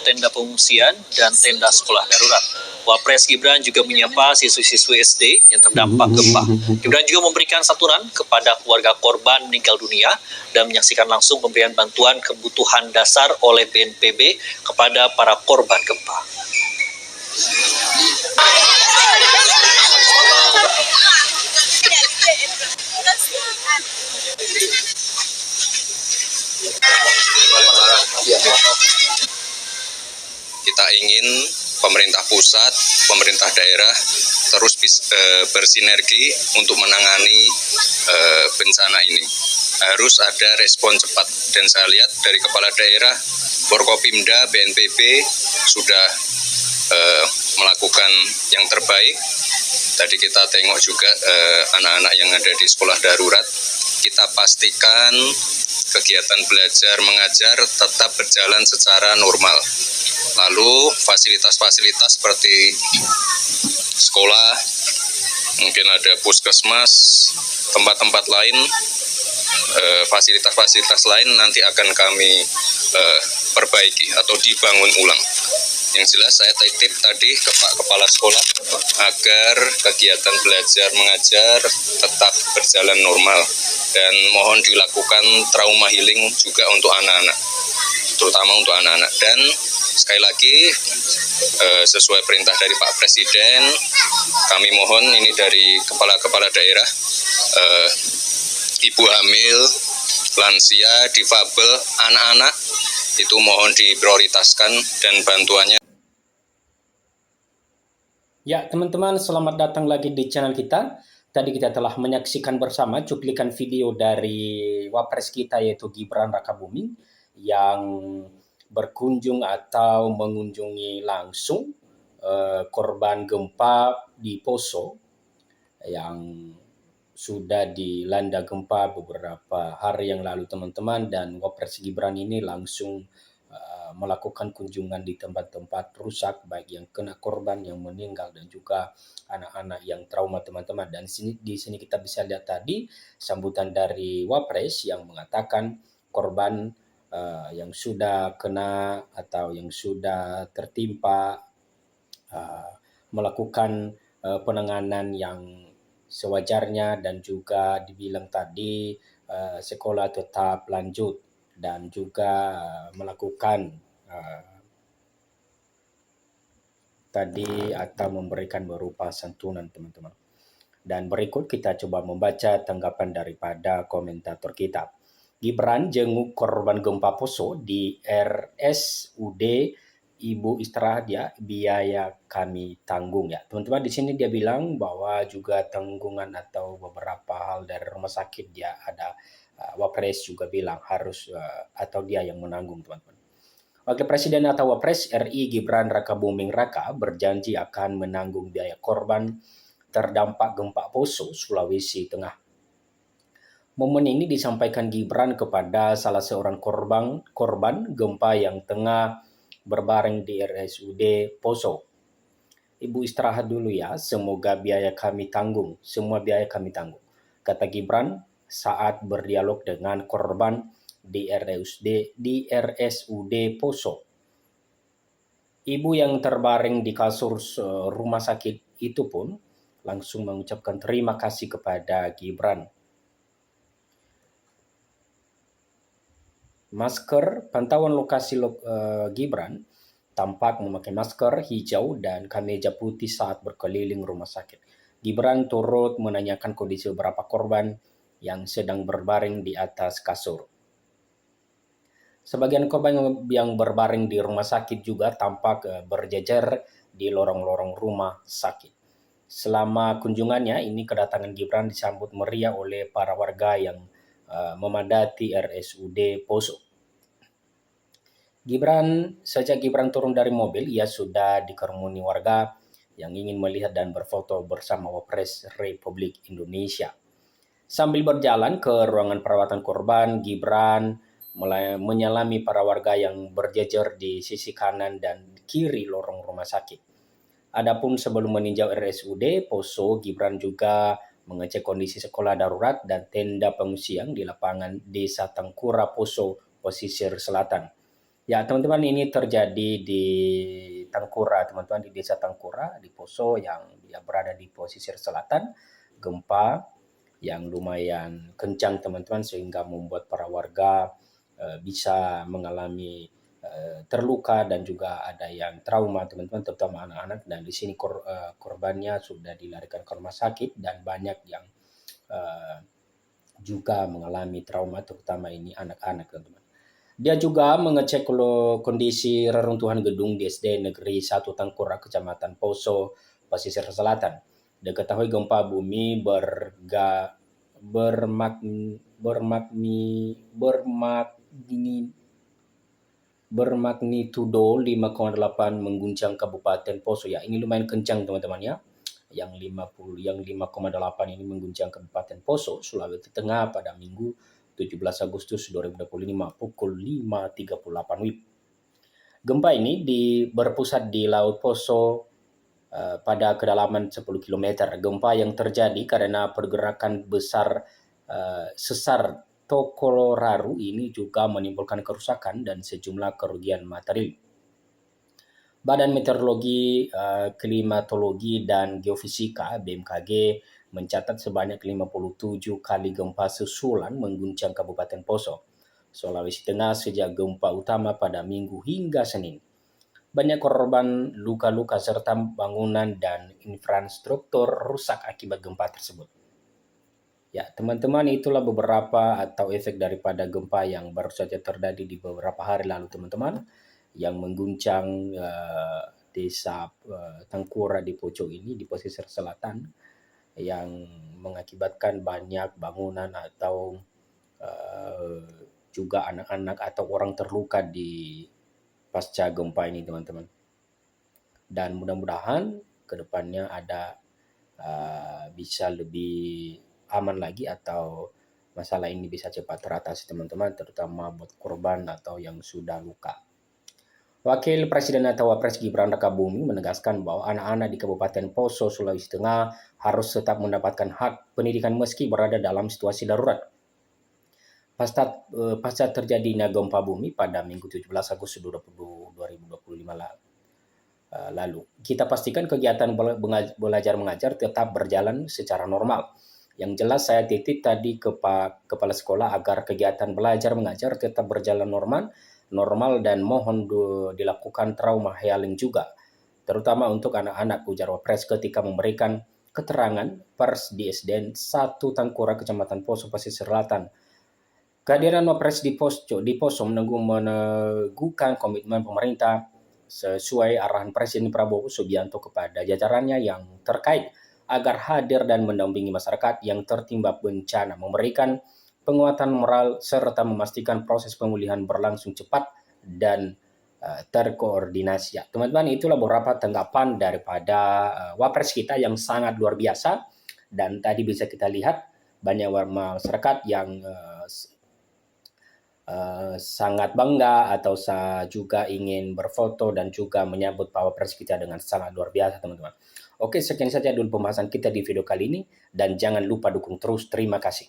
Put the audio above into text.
tenda pengungsian dan tenda sekolah darurat. Wapres Gibran juga menyapa siswi-siswi SD yang terdampak gempa. Gibran juga memberikan santunan kepada keluarga korban meninggal dunia dan menyaksikan langsung pemberian bantuan kebutuhan dasar oleh BNPB kepada para korban gempa. Kita ingin pemerintah pusat, pemerintah daerah terus bersinergi untuk menangani bencana ini. Harus ada respon cepat, dan saya lihat dari kepala daerah, Forkopimda, BNPB sudah melakukan yang terbaik. Tadi kita tengok juga anak-anak yang ada di sekolah darurat. Kita pastikan kegiatan belajar mengajar tetap berjalan secara normal. Lalu fasilitas-fasilitas seperti sekolah, mungkin ada puskesmas, tempat-tempat lain, fasilitas-fasilitas lain nanti akan kami perbaiki atau dibangun ulang. Yang jelas saya titip tadi ke Pak Kepala Sekolah agar kegiatan belajar mengajar tetap berjalan normal, dan mohon dilakukan trauma healing juga untuk anak-anak, terutama untuk anak-anak. Dan sekali lagi sesuai perintah dari Pak Presiden, kami mohon ini dari kepala-kepala daerah, ibu hamil, lansia, difabel, anak-anak itu mohon diprioritaskan dan bantuannya. Ya, teman-teman, selamat datang lagi di channel kita. Tadi kita telah menyaksikan bersama cuplikan video dari Wapres kita, yaitu Gibran Rakabuming, yang berkunjung atau mengunjungi langsung korban gempa di Poso yang sudah dilanda gempa beberapa hari yang lalu, teman-teman. Dan Wapres Gibran ini langsung melakukan kunjungan di tempat-tempat rusak, baik yang kena korban, yang meninggal, dan juga anak-anak yang trauma, teman-teman. Dan di sini kita bisa lihat tadi sambutan dari Wapres yang mengatakan korban yang sudah kena atau yang sudah tertimpa melakukan penanganan yang sewajarnya, dan juga dibilang tadi sekolah tetap lanjut, dan juga melakukan tadi atau memberikan berupa santunan, teman-teman. Dan berikut kita coba membaca tanggapan daripada komentator kita. Gibran jenguk korban gempa Poso di RSUD, Ibu istirahat ya, biaya kami tanggung ya. Teman-teman, di sini dia bilang bahwa juga tanggungan atau beberapa hal dari rumah sakit dia ada. Wapres juga bilang harus atau dia yang menanggung, teman-teman. Wakil Presiden atau Wapres RI Gibran Rakabuming Raka berjanji akan menanggung biaya korban terdampak gempa Poso, Sulawesi Tengah. Momen ini disampaikan Gibran kepada salah seorang korban gempa yang tengah berbaring di RSUD Poso. Ibu istirahat dulu ya, semoga biaya kami tanggung, semua biaya kami tanggung, kata Gibran saat berdialog dengan korban di RSUD Poso. Ibu yang terbaring di kasur rumah sakit itu pun langsung mengucapkan terima kasih kepada Gibran. Masker, pantauan lokasi Gibran tampak memakai masker hijau dan kemeja putih saat berkeliling rumah sakit. Gibran turut menanyakan kondisi beberapa korban yang sedang berbaring di atas kasur. Sebagian korban yang berbaring di rumah sakit juga tampak berjejer di lorong-lorong rumah sakit. Selama kunjungannya ini, kedatangan Gibran disambut meriah oleh para warga yang memadati RSUD Poso. Sejak Gibran turun dari mobil, ia sudah dikerumuni warga yang ingin melihat dan berfoto bersama Wapres Republik Indonesia. Sambil berjalan ke ruangan perawatan korban, Gibran menyalami para warga yang berjejer di sisi kanan dan kiri lorong rumah sakit. Adapun sebelum meninjau RSUD Poso, Gibran juga mengecek kondisi sekolah darurat dan tenda pengungsian di lapangan Desa Tangkura Poso, pesisir selatan. Ya, teman-teman, ini terjadi di Tangkura, teman-teman, di Desa Tangkura, di Poso yang dia berada di pesisir selatan. Gempa yang lumayan kencang, teman-teman, sehingga membuat para warga bisa mengalami terluka dan juga ada yang trauma, teman-teman, terutama anak-anak. Dan di sini korbannya sudah dilarikan ke rumah sakit dan banyak yang juga mengalami trauma, terutama ini anak-anak, teman-teman. Dia juga mengecek kondisi reruntuhan gedung di SD Negeri 1 Tangkura, Kecamatan Poso, Pesisir Selatan. Diketahui gempa bumi bermagnitudo 5,8 mengguncang Kabupaten Poso. Ya, ini lumayan kencang, teman-teman, ya. Yang 5,8 ini mengguncang Kabupaten Poso, Sulawesi Tengah pada Minggu 17 Agustus 2025 pukul 5.38 WIB. Gempa ini berpusat di Laut Poso pada kedalaman 10 km. Gempa yang terjadi karena pergerakan besar sesar Tokoloraru ini juga menimbulkan kerusakan dan sejumlah kerugian material. Badan Meteorologi, Klimatologi, dan Geofisika (BMKG) mencatat sebanyak 57 kali gempa susulan mengguncang Kabupaten Poso, Sulawesi Tengah sejak gempa utama pada Minggu hingga Senin. Banyak korban luka-luka serta bangunan dan infrastruktur rusak akibat gempa tersebut. Ya, teman-teman, itulah beberapa atau efek daripada gempa yang baru saja terjadi di beberapa hari lalu, teman-teman, yang mengguncang desa Tangkura di Poso ini, di pesisir selatan, yang mengakibatkan banyak bangunan atau juga anak-anak atau orang terluka di pasca gempa ini, teman-teman. Dan mudah-mudahan ke depannya ada bisa lebih aman lagi atau masalah ini bisa cepat teratasi, teman-teman, terutama buat korban atau yang sudah luka. Wakil Presiden atau Wapres Gibran Rakabuming menegaskan bahwa anak-anak di Kabupaten Poso, Sulawesi Tengah harus tetap mendapatkan hak pendidikan meski berada dalam situasi darurat. Pasca terjadinya gempa bumi pada Minggu 17 Agustus 2025 lalu, kita pastikan kegiatan belajar mengajar tetap berjalan secara normal. Yang jelas saya titip tadi ke Pak Kepala Sekolah agar kegiatan belajar mengajar tetap berjalan normal dan mohon dilakukan trauma healing juga, terutama untuk anak-anak, ujar Wapres ketika memberikan keterangan pers di SDN 1 Tangkura, Kecamatan Poso, Pesisir Selatan. Kehadiran Wapres di Poso meneguhkan komitmen pemerintah sesuai arahan Presiden Prabowo Subianto kepada jajarannya yang terkait agar hadir dan mendampingi masyarakat yang tertimpa bencana, memberikan penguatan moral, serta memastikan proses pemulihan berlangsung cepat dan terkoordinasi. Ya, teman-teman, itulah beberapa tanggapan daripada Wapres kita yang sangat luar biasa. Dan tadi bisa kita lihat banyak masyarakat yang sangat bangga atau juga ingin berfoto dan juga menyambut Pak Wapres kita dengan sangat luar biasa, teman-teman. Oke, sekian saja dulu pembahasan kita di video kali ini dan jangan lupa dukung terus. Terima kasih.